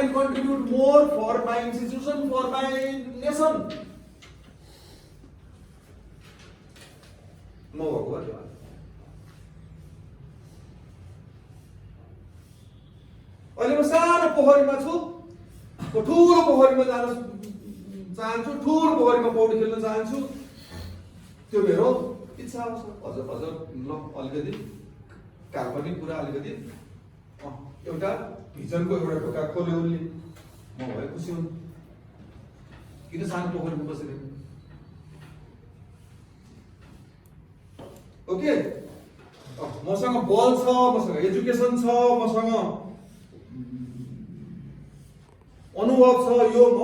can contribute more for my institution, for my nation. म भएको हो त्यो अहिले म सानो पोखरीमा छु ठुलो पोखरीमा जान चाहन्छु ठुलो पोखरीमा पौडी खेल्न चाहन्छु त्यो मेरो इच्छा हो अझ ल अलिकति काल्पनिक कुरा अलिकति एउटा भिजनको एउटा ढोका खोल्यो उनले म भए खुसी हुन् किन सानो पोखरीमा बसेर ओके मसँग बल छ मसँग एजुकेसन छ मसँग अनुभव छ यो म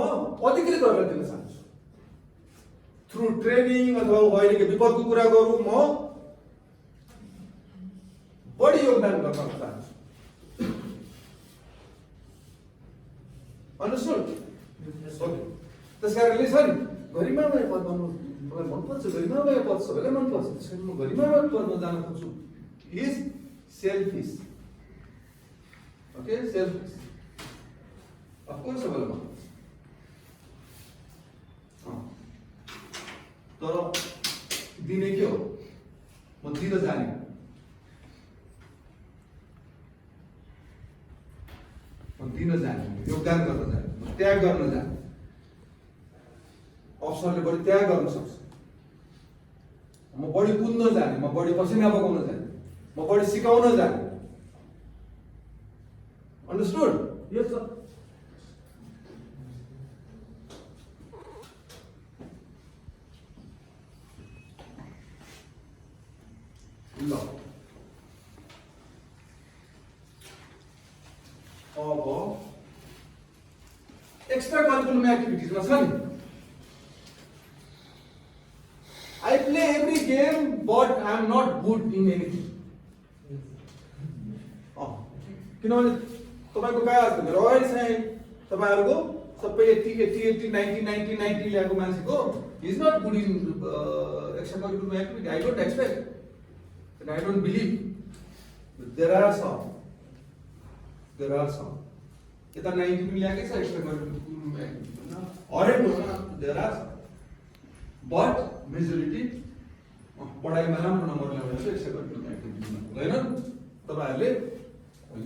अधिकृत गरेर दिन चाहन्छु थ्रु ट्रेनिङ अथवा अहिलेको विपदको कुरा गरौँ म बढी योगदान गर्न चाहन्छु अन्डरस्टुड ओके त्यसकारणले छ नि गरिमामय पद भन्नु मलाई मनपर्छ गरिमामय पद सबैलाई मनपर्छ त्यसकारण म गरिमामय पदमा जान खोज्छु is selfish okay selfish of course सबैलाई मनपर्छ तर दिने के हो म दिन जाने दिन जाने योगदान गर्न जाने त्याग गर्न जाने अवसरले बढी त्याग गर्न सक्छ म बढी कुद्न जाने म बढी पसिना बगाउन जाने म बढी सिकाउन जाने अन्डरस्टुड यस सर ल अब एक्स्ट्रा करिकुलम एक्टिभिटिजमा छ नि I play every game but I am not good in anything. किनभने तपाईको कहाँ मेरो अगाडि चाहिँ तपाईहरुको सबै 80 90 ल्याएको मान्छेको is not good in extra curricular activity. I don't expect and I don't believe. But there are some. यता 90 ल्याएकै छ एक्स्ट्रा करिकुलर एक्टिभिटी हरेक there are some. But majority पढाइमा राम्रो नम्बर ल्याउने चाहिँ एक्स्ट्रा करिकुलर एक्टिभिटीमा हुँदैन तपाईहरुले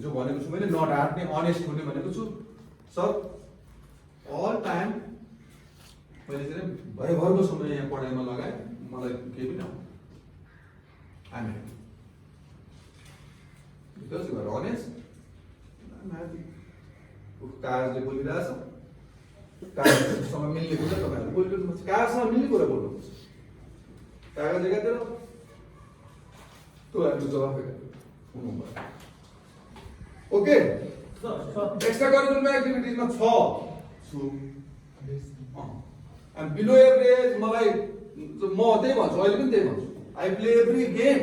जो भनेको छु मैले नट आट्ने अनेस्ट हुने भनेको छु सर अल टाइम मैले चाहिँ भयभरको समय यहाँ पढाइमा लगाए मलाई केही पनि आएन because you are honest Kajle बोलिरहेछ कागजसँग मिल्ने कुरा तपाईहरुले बोलिरहनुहुन्छ कागजसँग मिल्ने कुरा बोल्नुहुन्छ कागज एकातिर त्यो हाम्रो जवाफ हुनुभयो ओके एक्स्ट्रा करिकुलर एक्टिभिटिजमा छ एन्ड बिलो एभरेज मलाई म त्यही भन्छु अहिले पनि त्यही भन्छु आई प्ले एभ्री गेम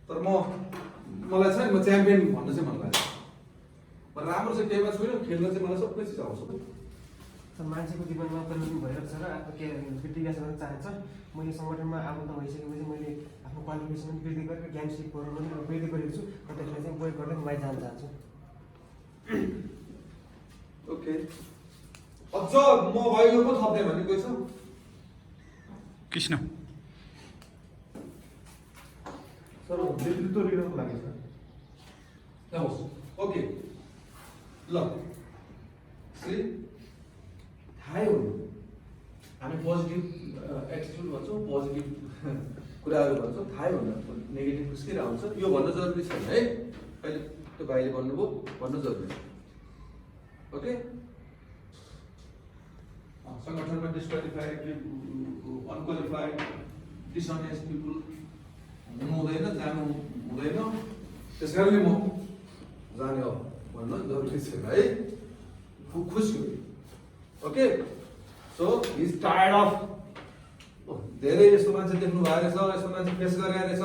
तर मलाई चाहिँ म च्याम्पियन भन्न चाहिँ मन लाग्छ म राम्रो चाहिँ केहीमा छुइनँ खेल्न चाहिँ मलाई सबै चिज आउँछ मान्छेको जीवनमा परिवर्तन भइरहेको छ र आफ्नो के वृद्धिका गर्न चाहन्छ म यो सङ्गठनमा आबद्ध भइसकेपछि मैले आफ्नो क्वालिफिकेसन वृद्धि गरेर ज्ञान सिपहरू पनि वृद्धि गरेको छु र त्यसलाई चाहिँ प्रयोग गर्दै बाहिर जान चाहन्छु ओके अझ म भयो पो थप्दै भन्ने कोही छ कृष्ण सर नेतृत्व लिनको लागि छ ओके ल सी थाहै हुनु हामी पोजिटिभ एटिट्युड भन्छौँ पोजिटिभ कुराहरू भन्छौँ थाहै हुनु नेगेटिभ निस्किएर आउँछ यो भन्न जरुरी छैन है अहिले त्यो भाइले भन्नुभयो भन्न जरुरी छ ओके सङ्गठनमा डिस्क्वालिफाइड अनक्वालिफाइड डिसअनेस्ट पिपुल हुनु हुँदैन जानु हुँदैन त्यसकारणले म जाने हो भन्न जरुरी छैन है खुसी हो okay so is tired of धेरै यस्तो मान्छे देख्नु भएको रहेछ यस्तो मान्छे फेस गरेर रहेछ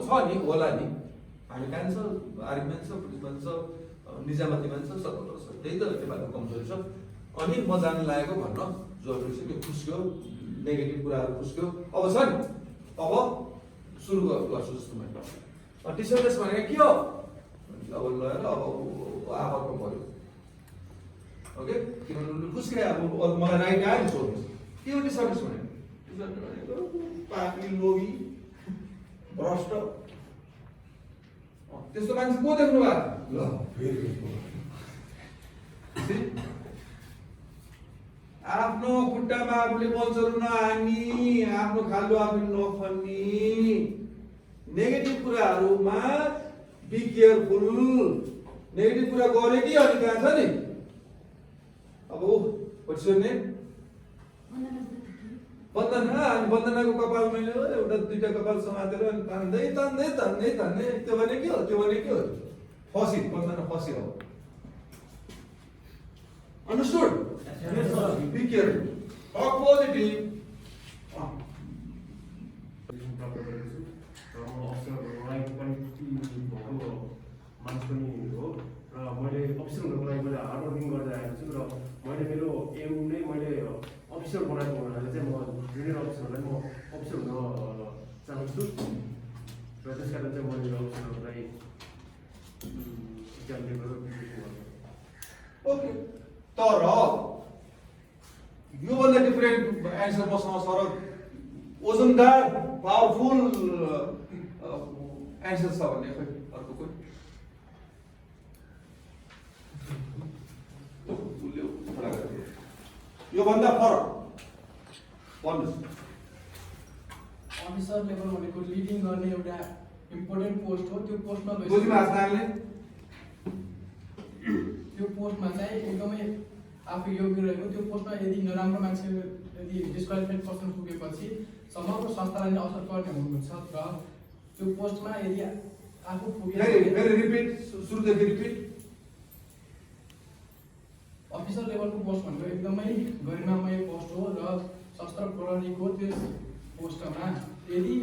छ नि होला नि हामी कान्छ आर्मी मान्छ पुलिस मान्छ निजामती मान्छ सबै त्यही त नेपालको कमजोरी छ अनि म जान लागेको भन्न जरुरी छ कि खुस्क्यो नेगेटिभ कुराहरू खुस्क्यो अब छ नि अब सुरु गर्छु जस्तो मैले डिसअनेस्ट भनेको के हो अब लगाएर अब आपतमा पर्यो ओके किनभने उनले खुसी अब मलाई राइट आयो नि सोध्नुहोस् के हो डिसअनेस्ट भने पापी लोभी भ्रष्ट त्यस्तो मान्छे को देख्नु भएको ल फेरि आफ्नो खुट्टामा आफूले पल्चरु नहानी आफ्नो खालो आफूले नखन्नी नेगेटिभ कुराहरूमा बी केयरफुल नेगेटिभ कुरा गरे कि अनि कहाँ छ नि अब what's your name वन्दना अनि वन्दनाको कपालमा एउटा दुईटा कपाल समातेर अनि तान्दै तान्दै तान्दै तान्दै त्यो भने के हो फसी वन्दना फसी हो understood Yes, sir. be careful talk positive प्राप्त गरेको छु र म अफिसरहरूलाई पनि भएको मान्छे पनि हो र मैले अफिसरहरूको लागि मैले हार्ड वर्किङ गर्दै आएको छु र मैले मेरो एम नै मैले अफिसर बनाएको हुनाले चाहिँ म जुनियर अफिसरलाई म अफिसर हुन चाहन्छु र त्यस कारण चाहिँ मैले अफिसरहरूलाई इक्जाम दिएको ओके तर योभन्दा डिफरेन्ट एन्सर मसँग सर ओजनदार पावरफुल एन्सर छ भने खै अर्को कोही योभन्दा फरक भन्नुहोस् अफिसर लेभल भनेको लिडिङ गर्ने एउटा इम्पोर्टेन्ट पोस्ट हो त्यो पोस्टमा गोलीमा हात हाल्ने त्यो पोस्टमा चाहिँ एकदमै आफू योग्य रहेको त्यो पोस्टमा यदि नराम्रो मान्छे यदि डिस्क्वालिफाइड पर्सन पुगेपछि समग्र संस्थालाई नै असर पर्ने हुनुहुन्छ र त्यो पोस्टमा यदि आफू फेरि रिपिट सुरुदेखि रिपिट अफिसर लेभलको पोस्ट भनेको एकदमै गरिमामय पोस्ट हो र सशस्त्र प्रहरीको त्यो पोस्टमा यदि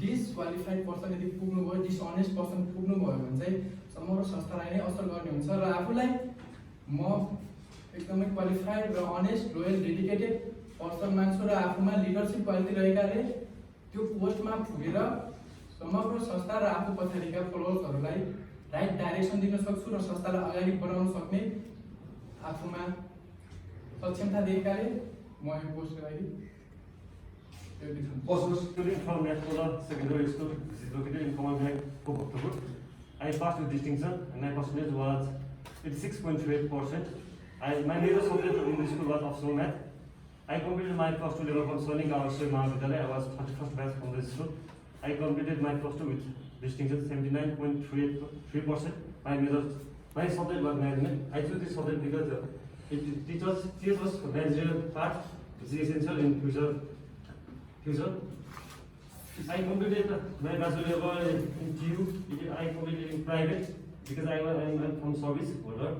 डिसक्वालिफाइड पर्सन यदि पुग्नुभयो डिसअनेस्ट पर्सन पुग्नुभयो भने चाहिँ समग्र संस्थालाई नै असर गर्ने हुन्छ र आफूलाई म एकदमै क्वालिफाइड र अनेस्ट लोयल डेडिकेटेड पर्सन मान्छु र आफूमा लिडरसिप क्वालिटी रहेकाले त्यो पोस्टमा पुगेर समग्र संस्था र आफू पछाडिका फलोवर्सहरूलाई राइट डाइरेक्सन दिन सक्छु र संस्थालाई अगाडि बढाउन सक्ने आफूमा सक्षमता दिएकाले म यो पोस्टको लागि बस्नुहोस् Student from National Secondary School, which is located in Command Bhaktapur. I passed with distinction and my percentage was 86.28%. My major subject in the school was offshore math. I completed my first two level from Sonik Avasya Mahavidyalaya. I was 31st batch from this school. I completed my first two with distinction 79.3%. My subject was management. I chose this subject because it teaches us managerial part, which is essential in future. I completed my bachelor level in TU. I completed in private because I am from service holder.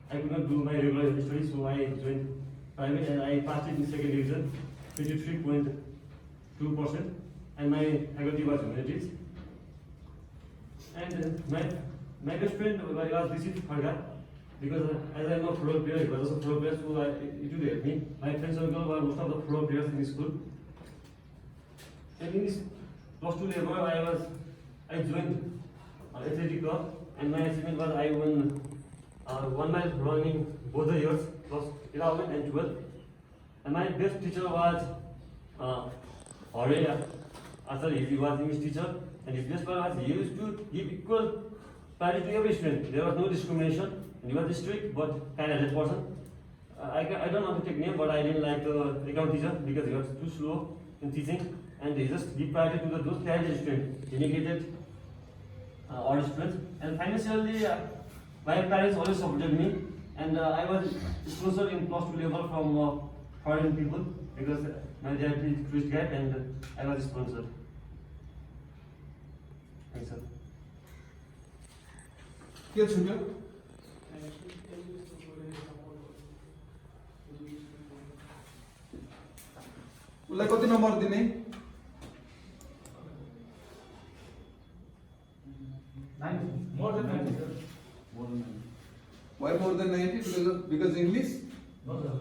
I could not do my regular studies, so I joined private and I passed it in second division, 23.2%. And my faculty was humanities. And my best friend was Dishit Kharga because as I am a football player, he was also a football player, so it will help me. My friends circle were most of the football players in the school. And in this plus 2 level, I joined athletic club, and my achievement was I won 1 mile running both the years, plus 11 and 12. And my best teacher was Hare. Actually, he was English teacher, and his best part was he used to give equal priority to every student. There was no discrimination, and he was strict but kind-hearted person. I don't want to take name, but I didn't like the account teacher because he was too slow in teaching. And they just give priority to those talented students, dedicated all students. And financially, my parents always supported me, and I was sponsored in plus 2 level from foreign people because my dad is Christ guy and I was sponsored. Thanks, sir. के छुट्यो उसलाई कति number दिने More than 90, sir. Why more than 90? Because English? No, sir.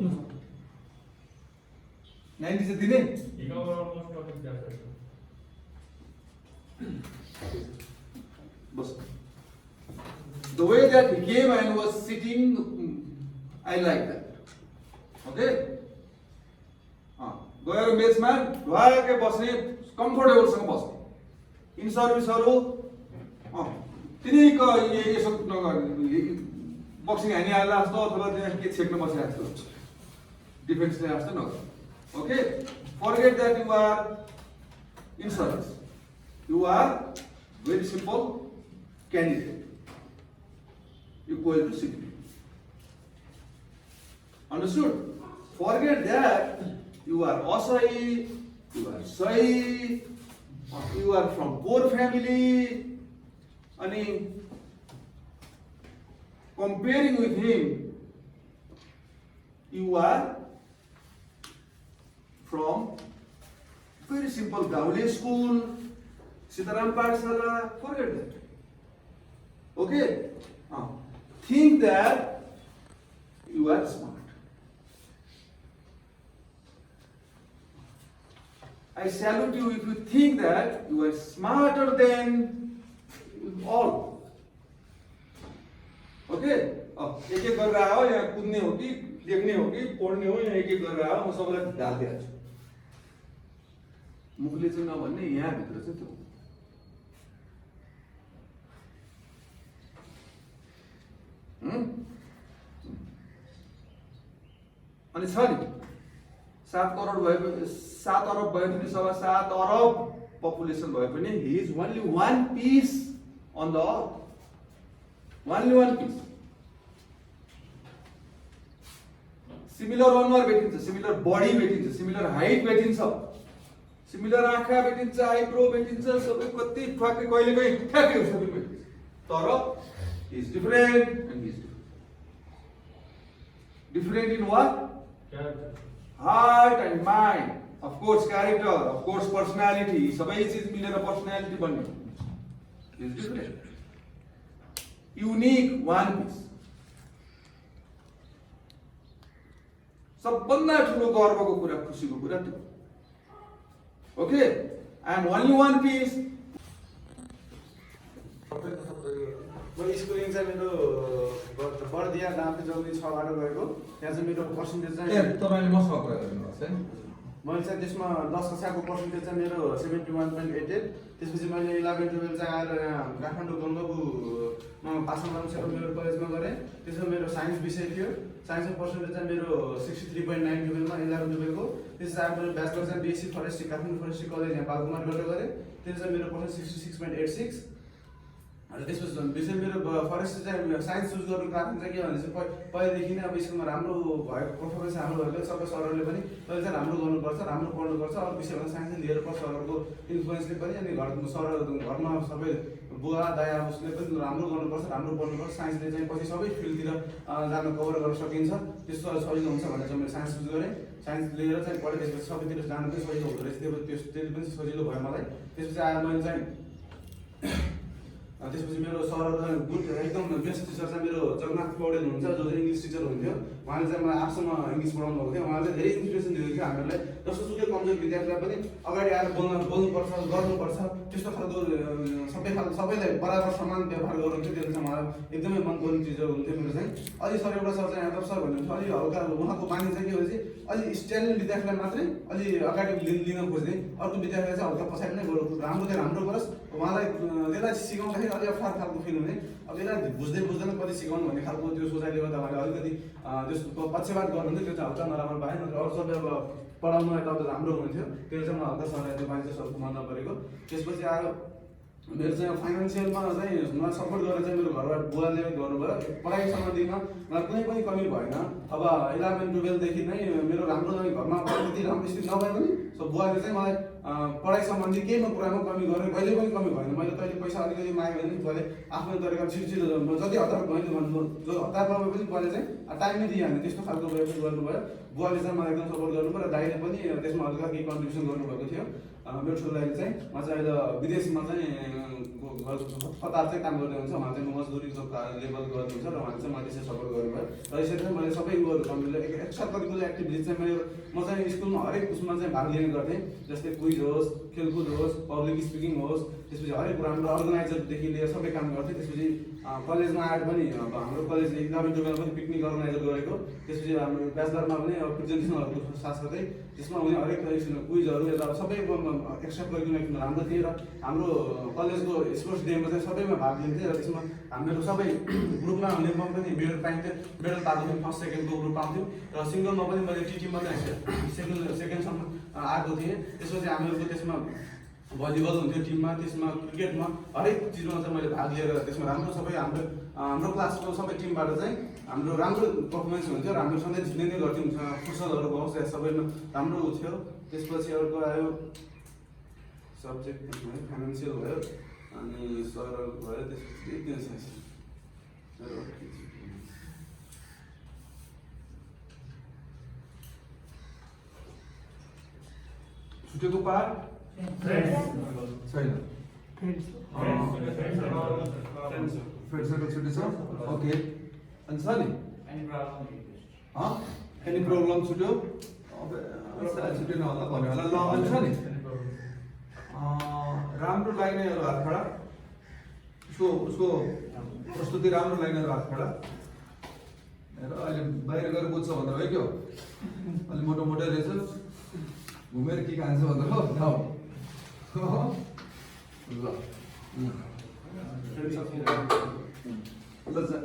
90 चाहिँ दिने He covered almost all his chapters, sir. Bus. The way that he came and was sitting I like that. Okay? गएर बेचमा ढुवाकै बस्ने, कम्फर्टेबलसँग बस्ने। In सर्भिसहरू तिनीको यसो boxing हानिहाल्ला जस्तो अथवा त्यहाँ के छेक्न बसिरहेको जस्तो डिफेन्स ल्याए जस्तो नगर। Okay, forget that you are in service, you are very simple candidate equal to security. Understood? Forget that you are Asai, you are Sai, you are from poor family, and comparing with him, you are from very simple Gaule school, Sitaram Pathshala. Forget that. Okay? Think that you are smart. I salute you if you think that you are smarter than all. Okay? एक एक गरेर आयो, यहाँ कुद्ने हो कि लेख्ने हो कि पढ्ने हो, यहाँ एक एक गरेर आयो, म सबैलाई ढालिदिइहाल्छु। मुखले चाहिँ नभन्ने, यहाँ भित्र चाहिँ त्यो। अनि छ नि 7 करोड भए 7 अरब भए पनि सभा 7 अरब पपुलेसन भए पनि he is only one piece on the earth. Only one piece. Similar अनुहार भेटिन्छ, similar body भेटिन्छ, similar height भेटिन्छ, similar आँखा भेटिन्छ, आइब्रो भेटिन्छ, सबै कति ठ्याक्कै कहिले कहीँ ठ्याक्कै हो सबै भेटिन्छ। तर he is different and he is different. Different in what? Character. Heart and mind, of course character, of course personality, सबै चीज मिलेर पर्सनालिटी बन्ने। Is different. Unique, one piece. सबभन्दा ठुलो गर्वको कुरा, खुसीको कुरा त्यो। Okay? I am only one piece. म स्कुलिङ चाहिँ मेरो बर्दिया डाँफे जल्दी 6 बाट गएको। त्यहाँ चाहिँ मेरो पर्सेन्टेज चाहिँ तपाईले मसँग कुरा गर्नुभएको छ है? मैले चाहिँ त्यसमा 10 कक्षाको पर्सेन्टेज चाहिँ मेरो 71.88। त्यसपछि मैले 11 12 चाहिँ आएर यहाँ काठमाडौँ गङ्गापुमा पासन रामशेखर मेरो कलेजमा गरेँ। त्यसमा मेरो साइन्स विषय थियो। साइन्सको पर्सेन्टेज चाहिँ मेरो 63.9 लेभलमा 11 लेभलको। त्यसपछि आएर मेरो ब्याचलर चाहिँ BSc forestry Kathmandu forestry college यहाँ बालकुमारबाट गरेँ। त्यसमा चाहिँ मेरो पर्सेन्टेज 66.86। अनि त्यसपछि विषय मेरो फरेस्ट चाहिँ साइन्स चुज गर्नु कारण चाहिँ के भने चाहिँ पहिलेदेखि नै अब स्कुलमा राम्रो भएको पर्फर्मेन्स राम्रो भएको सबै सरहरूले पनि तैँले चाहिँ राम्रो गर्नुपर्छ, राम्रो पढ्नुपर्छ, अरू विषयमा साइन्स लिएर पर्छ सरहरूको इन्फ्लुएन्सले पनि। अनि घरमा सबै बुवा दाया उसले पनि राम्रो गर्नुपर्छ, राम्रो पढ्नुपर्छ, साइन्सले चाहिँ पछि सबै फिल्डतिर जान कभर गर्न सकिन्छ, त्यस्तो सजिलो हुन्छ भनेर चाहिँ मैले साइन्स चुज गरेँ। साइन्स लिएर चाहिँ पढेँ, त्यसपछि सबैतिर जानु पनि सजिलो हुँदो रहेछ, त्यसले पनि सजिलो भयो मलाई। त्यसपछि आएर मैले चाहिँ त्यसपछि मेरो सरहरू गुड एकदम बेस्ट टिचर चाहिँ मेरो जगन्नाथ पौडेल हुनुहुन्छ, जो चाहिँ इङ्ग्लिस टिचर हुन्थ्यो। उहाँले चाहिँ मलाई आर्ट्ससँग इङ्ग्लिस पढाउनु भएको थियो। उहाँले धेरै इन्सपिरेसन दिएको थियो हामीहरूलाई, जस्तोसुकै कमजोर विद्यार्थीलाई पनि अगाडि आएर बोल्नुपर्छ, गर्नुपर्छ, त्यस्तो खालको सबैलाई बराबर समान व्यवहार गर्नुहुन्थ्यो। त्यो चाहिँ मलाई एकदमै मनपर्ने टिचर हुन्थ्यो मेरो चाहिँ। अलि सर एउटा सर चाहिँ यादव सर भन्नुहुन्छ, अलि हल्का उहाँको बानी चाहिँ के भने चाहिँ अलि स्ट्यान्डर्ड विद्यार्थीलाई मात्रै अलि अगाडि लिन खोज्ने, अर्को विद्यार्थीलाई चाहिँ हल्का पछाडि नै गरौँ, राम्रो चाहिँ राम्रो गरोस्। उहाँलाई त्यसलाई सिकाउँदाखेरि अलि अप्ठ्यारो खालको फिल हुने, अब यसलाई बुझ्दैन कति सिकाउनु भन्ने खालको त्यो सोचाइले गर्दा उहाँले अलिकति त्यसको पक्षपात गर्नुहुन्थ्यो। त्यो चाहिँ हल्का नराम्रो भएन, अरू सबै अब पढाउनु यताउता राम्रो हुन्थ्यो। त्यो चाहिँ मलाई हल्का सरलाई त्यो बानी चाहिँ सबको मन नपरेको। त्यसपछि आयो मेरो चाहिँ फाइनेन्सियलमा चाहिँ मलाई सपोर्ट गरेर चाहिँ मेरो घरबाट बुवाले गर्नुभयो। पढाइ सम्बन्धीमा मलाई कुनै पनि कमी भएन। अब 11 12 देखि नै मेरो राम्रो घरमा त्यति राम्रो स्थिति नभए पनि बुवाले चाहिँ मलाई पढाइ सम्बन्धी केहीमा कुरामा कमी गरेर कहिले पनि कमी भएन। मैले कहिले पैसा अलिकति माग्यो भने बुवाले आफ्नो तरिकाले छिटो जति हतार भयो भन्नु, जो हतार भयो पनि बुवाले चाहिँ टाइममै दिइहाल्ने, त्यस्तो खालको व्यवहार गर्नुभयो। बुवाले चाहिँ मलाई एकदम सपोर्ट गर्नुभयो र दाइले पनि त्यसमा हल्का केही कन्ट्रिब्युसन गर्नुभएको थियो। मेरो ठुलो दाइले चाहिँ उहाँ चाहिँ अहिले विदेशमा चाहिँ कतार चाहिँ काम गर्दै हुन्छ। उहाँ चाहिँ मजदुरीको लेभल गर्नुहुन्छ र उहाँले चाहिँ मलाई त्यसरी सपोर्ट गर्नुभयो। र यसरी चाहिँ मैले सबै उयोहरू कम्प्लिटली एक्स्ट्रा करिकुलर एक्टिभिटिज चाहिँ म चाहिँ स्कुलमा हरेक उसमा चाहिँ भाग लिने गर्थेँ। जस्तै क्विज होस्, खेलकुद होस्, पब्लिक स्पिकिङ होस्, त्यसपछि हरेक कुरा हाम्रो अर्गनाइजरदेखि लिएर सबै काम गर्थ्यो। त्यसपछि कलेजमा आएर पनि अब हाम्रो कलेजले 11-12 पनि पिकनिक अर्गनाइजर गरेको। त्यसपछि हाम्रो ब्याचलरमा पनि अब प्रेजेन्टेसनहरूको साथसाथै त्यसमा पनि हरेक किसिमको क्विजहरू यता सबै एक्स्ट्रा करिकुलर राम्रो थिए र हाम्रो कलेजको स्पोर्ट्स डेमा चाहिँ सबैमा भाग लिन्थेँ र त्यसमा हामीहरू सबै ग्रुपमा हुनेमा पनि मेडल पाइन्थ्यो। मेडल पाएको पनि फर्स्ट सेकेन्डको ग्रुप पाउँथ्यौँ र सिङ्गलमा पनि मैले टिममा चाहिँ सेकेन्डसम्म आएको थिएँ। त्यसपछि हामीहरूको त्यसमा भलिबल हुन्थ्यो टिममा, त्यसमा क्रिकेटमा हरेक चिजमा चाहिँ मैले भाग लिएर त्यसमा राम्रो सबै हाम्रो क्लासको सबै टिमबाट चाहिँ हाम्रो राम्रो पर्फर्मेन्स हुन्थ्यो र हाम्रो सधैँ जित्ने नै गर्थ्यौँ। फुटसलहरू भयो सबैमा राम्रो थियो। त्यसपछि अर्को आयो सब्जेक्ट फाइनेन्सियल भयो अनि सरल भयो, त्यसपछि छुटेको पार्ट छैन। फ्रेन्ड्सहरूको छुट्टी छ, ओके। अनि छ नि एनी प्रब्लम छुट्यो? सायद छुटेन होला भन्यो होला। ल अनि छ नि राम्रो लाग्नेहरू हात खडा, उसको प्रस्तुति राम्रो लाग्नेहरू हात खडा। र अहिले बाहिर गएर बुझ्छ भन्दा भयो क्या, अलि मोटो मोटै रहेछ, घुमेर के खान्छ भन्दा हो ल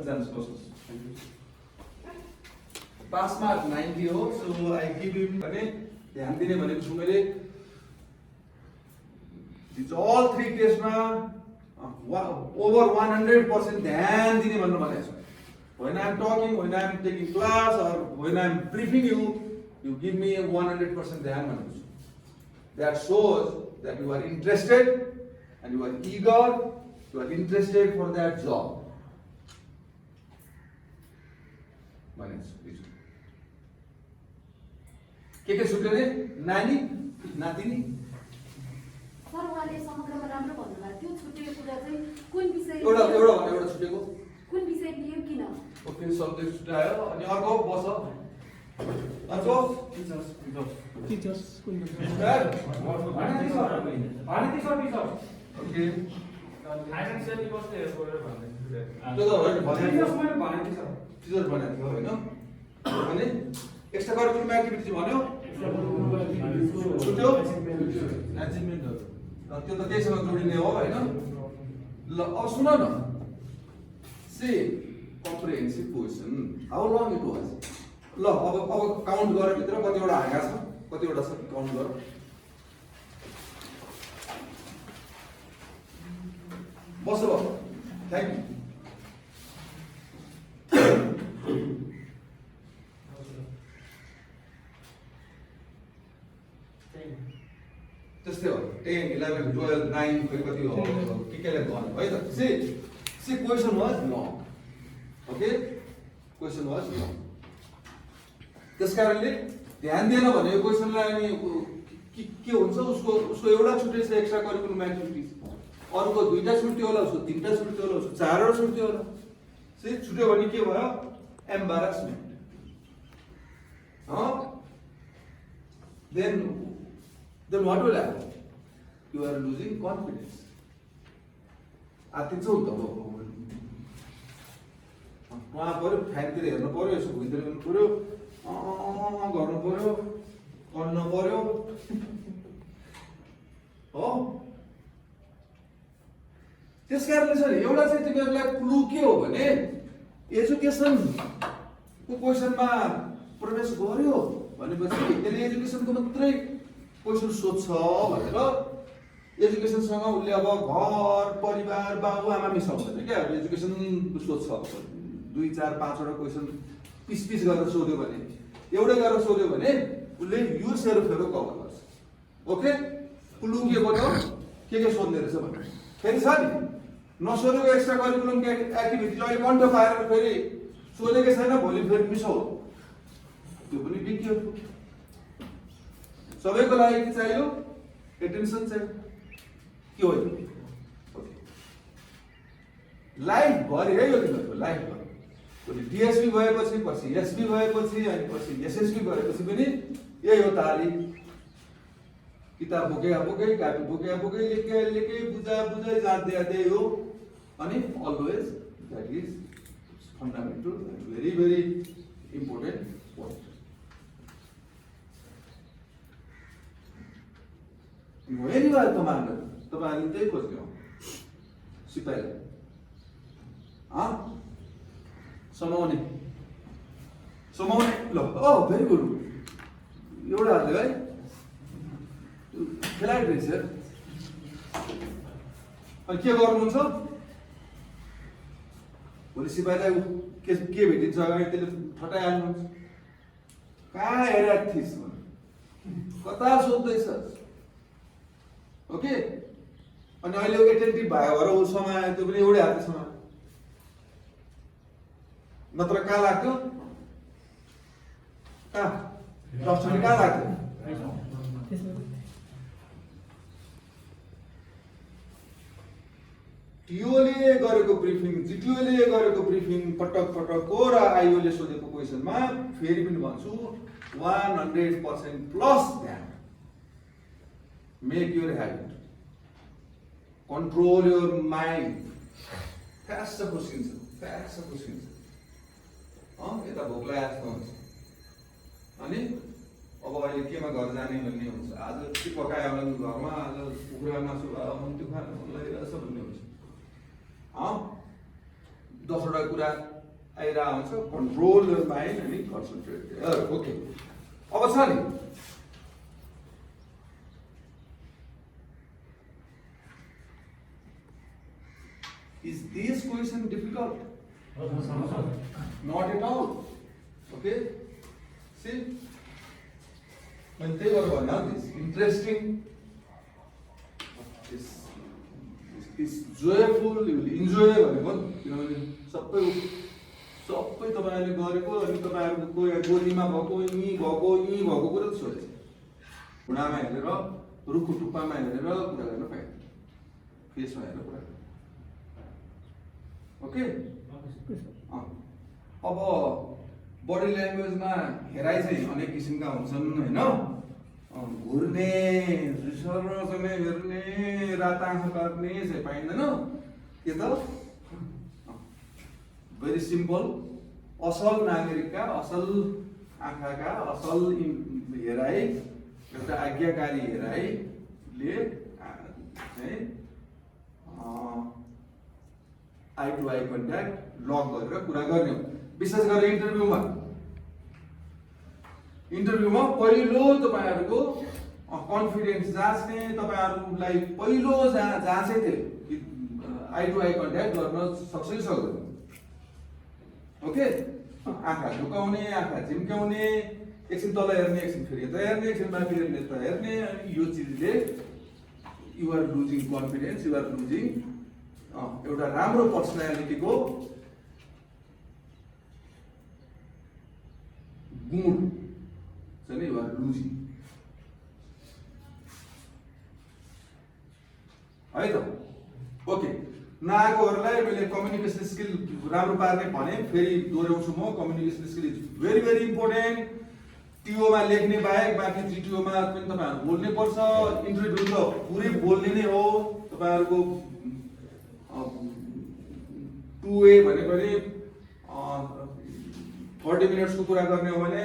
जानुहोस् बस्नुहोस्। पास मार्क 90 हो, सो आई गिभ यु भने ध्यान दिने भनेको छु मैले। अल 3 टेस्टमा ओभर 100% ध्यान दिने भनेर भनेको छु। When I am talking, when I am taking class, or when I am briefing you, you give me 100% ध्यान भनेको छु। That shows that you are interested and you are eager, you are interested for that job. भनेको छु। के छुट्यो रे? नानी नातिनी सर उहाँले समग्रमा राम्रो भन्नुभयो। त्यो छुटेको कुरा चाहिँ कुन विषय एउटा छुटेको कुन विषय लियो किन? ओके, सब्जेक्ट छुटायो। अनि अर्को बस अर्को टिचर्स कुन ओके त्यो त टिचर भनेको थियो होइन। अनि एक्स्ट्रा करिकुलर एक्टिभिटी भन्यो छुट्यो एचिभमेन्टहरू, त्यो त त्यहीसँग जोडिने हो होइन। ल अब सुन न, see comprehensive question how long it was. ल अब काउन्ट गर भित्र कतिवटा हाँगा छ, कतिवटा छ काउन्ट गर। बस थ्याङ्क यू। त्यस्तै हो 10, 11, 12, 9 खै कति हो केलाई भन्नु है त। See question was long, okay question was long. त्यस कारणले ध्यान दिएन भने यो क्वेसनलाई अनि के हुन्छ, उसको एउटा छुट्टै छ एक्स्ट्रा करिकुलम एक्टिभिटिज, अरूको 2टा छुट्यो होला, उसको 3टा छुट्यो होला, उसको 4वटा छुट्यो होला। सी छुट्यो भने के भयो? एम्बारसमेन्ट। Then what will happen? You are losing confidence. आत्तिन्छ नि त उहाँ पऱ्यो, फ्यानतिर हेर्नु पऱ्यो, यसो भुइँतिर हेर्नु पऱ्यो, गर्नु पऱ्यो, पढ्नु पऱ्यो हो। त्यस कारणले छ नि एउटा चाहिँ तिमीहरूलाई क्लु के हो भने एजुकेसनको क्वेसनमा प्रवेश गर्यो भनेपछि त्यसले एजुकेसनको मात्रै क्वेसन सोध्छ भनेर एजुकेसनसँग उसले अब घर परिवार बाबु आमा मिसाउँदैन क्या। अब एजुकेसन सोध्छ 2, 4, 5वटा क्वेसन पिस गरेर सोध्यो भने, एउटै गरेर सोध्यो भने उसले यो सेरोफेरो कभर गर्छ। ओके, क्लु के गर्यो के सोध्ने रहेछ भने फेरि छ नि नसोधेको एक्स्ट्रा करिकुलम एक्टिभिटिज अहिले कन्ट पाएर फेरि सोधेकै छैन, भोलि फेरि मिसाउ, त्यो पनि बिग केयर। सबैको लागि के चाहियो? एटेन्सन चाहियो। के हो लाइफ भरि है यो तिमीहरूको लाइफ भरि। भोलि डिएसपी भएपछि, पछि एसपी भएपछि, अनि पछि एसएसपी गरेपछि पनि यही हो तालिम। किताब बोके कापी बोके लेके बुझाइ जाँदै हो अनि always that is fundamental very very important point. अनिवार्य तपाईँहरूले त्यही खोज्ने हो सिपाहीलाई समाउने ल भेरी गुड एउटा हाल्यो है खेलाडी रहेछ अनि के गर्नुहुन्छ भोलि सिपाहीलाई के भेटिन्छ अगाडि त्यसले ठटाइहाल्नुहुन्छ कहाँ हेरेर थिइस् कता सोध्दैछ ओके अनि अहिले एटेन्टिभ भयो भएर ऊ समायो त्यो पनि एउटै हातले समायो नत्र कहाँ लाग्थ्यो कहाँ डस्टबिन कहाँ लाग्थ्यो टिओले गरेको ब्रिफिङ जिटिओले गरेको ब्रिफिङ पटक पटक र आइओले सोधेको क्वेसनमा फेरि पनि भन्छु 100% प्लस ध्यान make your habit control your mind फ्यास खुसिन्छ यता भोक लागेको जस्तो हुन्छ अनि अब अहिले केमा घर जाने भन्ने हुन्छ आज के पकायो होला घरमा आज कुखुरा मासु भयो त्यो खानु मन लागिरहेछ भन्ने हुन्छ 10वटा कुरा आइरहेको हुन्छ कन्ट्रोल योर माइन्ड अनि कन्सन्ट्रेट ओके अब छ नि Is this question difficult? Not at all. Okay? See? When they were one of this interesting, is joyful, you will enjoy भनेको सबै तपाईहरुले गरेको अनि तपाईहरुको गोलीमा भएको कुरा छोडेछ खुडामा हेरेर रुखको टुप्पामा हेरेर कुरा गर्न पाइन्छ फेसमा हेरेर कुरा ओके अब बडी ल्याङ्ग्वेजमा हेराइ चाहिँ अनेक किसिमका हुन्छन् हैन घुर्ने रिसर्चले हेर्ने रात आँखा गर्ने चाहिँ पाइँदैन के त भेरी सिम्पल असल नागरिकका असल आँखाका असल हेराइ एउटा आज्ञाकारी हेराइले चाहिँ eye to eye contact lock गरेर कुरा गर्ने हो विशेष गरेर इन्टरभ्यूमा पहिलो तपाईहरुको कन्फिडेन्स जाँच्ने तपाईहरुलाई पहिलो जाँचै थियो आई टु आई कन्ट्याक्ट गर्न सक्छ कि सक्दैन ओके आँखा झुकाउने आँखा झिम्क्याउने एकछिन तल हेर्ने एकछिन फेरि यता हेर्ने एकछिन माथि हेर्ने यता हेर्ने अनि यो चिजले you are losing confidence you are losing एउटा राम्रो पर्सनालिटीको गुण चाहिँ यु आर लुजिङ है त ओके नआएकोहरूलाई मैले कम्युनिकेसन स्किल राम्रो पार्ने भने फेरि दोहोऱ्याउँछु म communication skill is very very important टिओमा लेख्ने बाहेक बाँकी जिटिओमा पनि तपाईहरु बोल्नै पर्छ इन्टरभ्यू त पुरै बोल्ने नै हो तपाईहरुको 2A भनेको नि 40 मिनट्सको कुरा गर्ने हो भने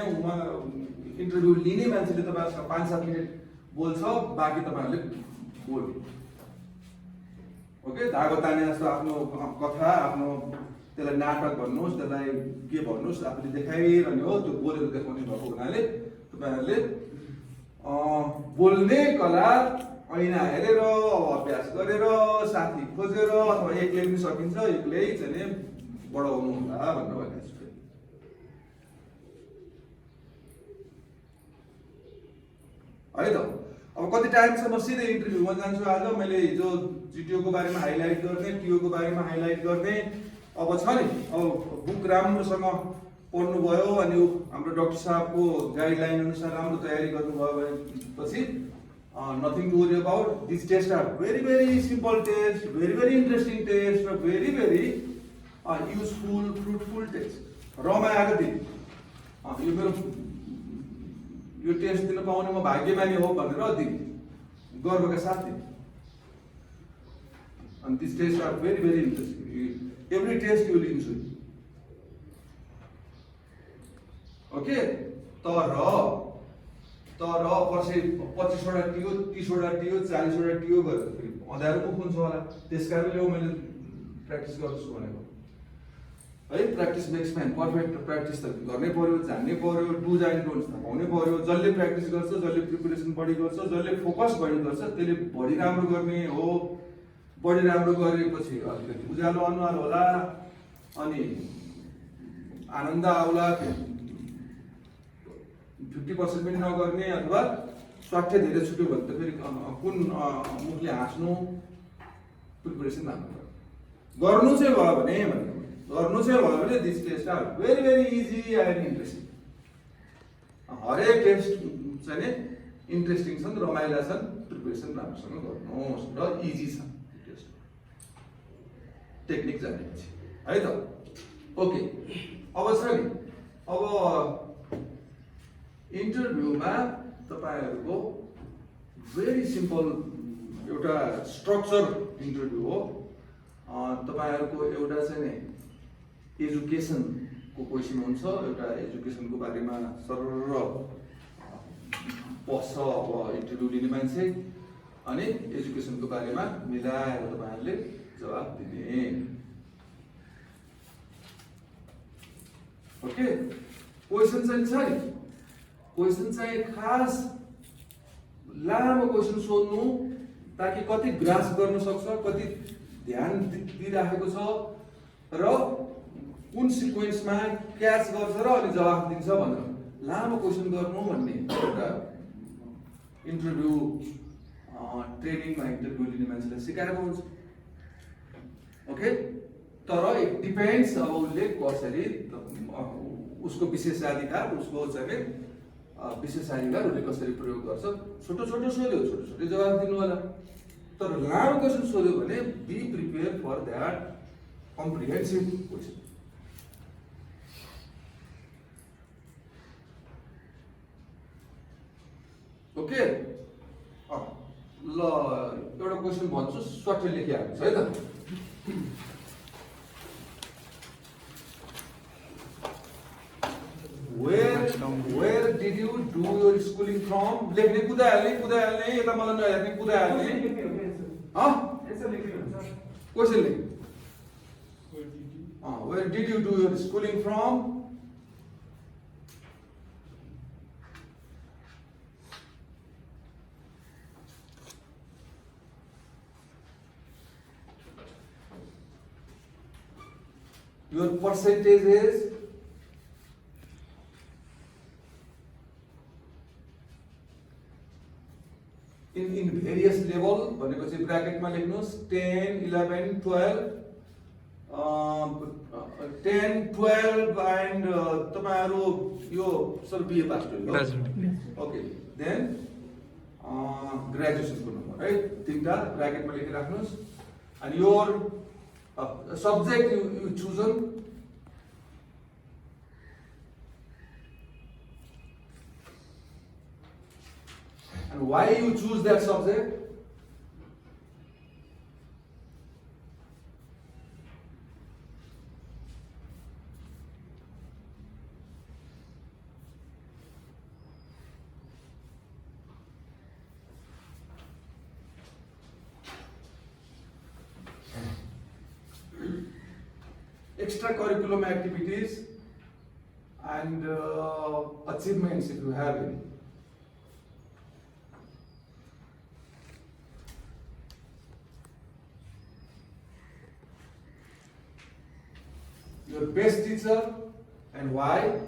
इन्टरभ्यू लिने मान्छेले तपाईहरुसँग 5-7 मिनट बोल्छ बाँकी तपाईहरुले बोल्नु ओके धागो ताने जस्तो आफ्नो कथा आफ्नो त्यसलाई नाटक भन्नुहोस् त्यसलाई के भन्नुहोस् आफूले देखाइरहने हो त्यो बोलेर देखाउने भएको हुनाले तपाईहरुले बोल्ने कला ऐना हेरेर अभ्यास गरेर साथी खोजेर अथवा एक्लै पनि सकिन्छ एक्लै चाहिँ बढाउनु होला भनेर भनेको छु है त अब कति टाइमसम्म सिधै इन्टरभ्यूमा जान्छु आज मैले हिजो जिटिओ को बारेमा हाइलाइट गर्ने टिओ को बारेमा हाइलाइट गर्ने अब छ नि अब बुक राम्रोसँग पढ्नुभयो अनि हाम्रो डाक्टर साहबको गाइडलाइन अनुसार राम्रो तयारी गर्नुभयो भनेपछि nothing to worry about this test are very very simple test very very interesting test र very very useful fruitful test रमाएको दिन यो मेरो यो टेस्ट दिन पाउने म भाग्यमानी हो भनेर दिने गर्वका साथ दिनु। And these tests are very, very interesting. Every test you will enjoy. Okay? तर पछि 25वटा टियो, 30वटा टियो, 40वटा टियो गरेर फेरि अँध्यारो मुख हुन्छ होला। त्यस कारणले हो मैले प्र्याक्टिस गर्छु भनेको है। Practice makes man perfect. Practice त गर्नै पर्यो, जान्नै पर्यो, डुज एन्ड डोन्ट्स थाहा पाउनै पर्यो। जसले प्र्याक्टिस गर्छ, जसले प्रिपरेसन बढी गर्छ, जसले फोकस बढी गर्छ, त्यसले बढी राम्रो गर्ने हो। बढी राम्रो गरेपछि अलिकति उज्यालो अनुहार होला, अनि आनन्द आउला। 50% पनि नगर्ने अथवा स्वास्थ्य धेरै छुट्यो भने त फेरि कुन मुखले हाँस्नु। प्रिपरेसन राम्रो गर्नु चाहिँ भयो भने this test are very very easy and interesting. हरेक टेस्ट चाहिँ नि इन्ट्रेस्टिङ छन्, रमाइला छन्। प्रिपरेसन राम्रोसँग गर्नुहोस् र इजी छ टेस्ट, टेक्निक जानेपछि है त। ओके, अब छ नि, अब इन्टरभ्यूमा तपाईहरुको भेरी सिम्पल एउटा स्ट्रक्चर इन्टरभ्यू हो। तपाईहरुको एउटा चाहिँ नि एजुकेसनको क्वेसन हुन्छ। एउटा एजुकेसनको बारेमा सरर पस्छ अब इन्टरभ्यू लिने मान्छे, अनि एजुकेसनको बारेमा मिलाएर तपाईहरुले जवाफ दिने। ओके, क्वेसन चाहिँ छ नि, क्वेसन चाहिँ खास लामो क्वेसन सोध्नु ताकि कति ग्रास गर्न सक्छ, कति ध्यान दिइराखेको छ र कुन सिक्वेन्समा क्याच गर्छ र अनि जवाफ दिन्छ भनेर लामो क्वेसन गर्नु भन्ने एउटा इन्टरभ्यू ट्रेनिङमा इन्टरभ्यू लिने मान्छेलाई सिकाएको हुन्छ। ओके, तर इट डिपेन्ड्स अब उसले कसरी उसको विशेषाधिकार, उसको चाहिँ विशेषाधिकार उसले कसरी प्रयोग गर्छ। छोटो छोटो सोध्यो, छोटो छोटो जवाब दिनु होला। तर लामो क्वेसन सोध्यो भने be prepare for that comprehensive question. Okay, ल एउटा क्वेसन भन्छु, स्वाट्टै लेखिहाल्नुहोस् है त। Where did you do your schooling from? लेख्ने कुदाइहाल्ने यता मलाई नहेर्ने कुदाइहाल्ने। क्वेसन लेख। Where did you do your schooling from? Your percentage is in various level भनेपछि ब्र्याकेटमा लेख्नुहोस् 10, 11, 12 10, 12 and तपाईहरु यो सब बीए पास गर्नु। ओके, देन ग्रेजुएसनको नम्बर है, तीनटा ब्र्याकेटमा लेखिराख्नुहोस्। and your subject you chosen, and why you choose that subject. Extracurriculum activities and achievements if you have any. Your best teacher and why.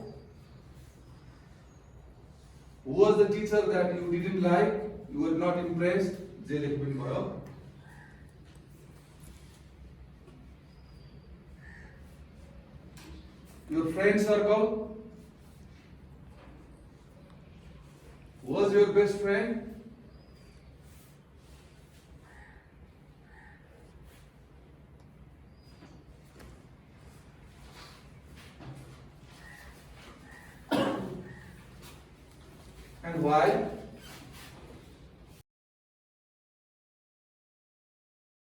Who was the teacher that you didn't like, you were not impressed? Your friend circle. Who was your best friend? And why?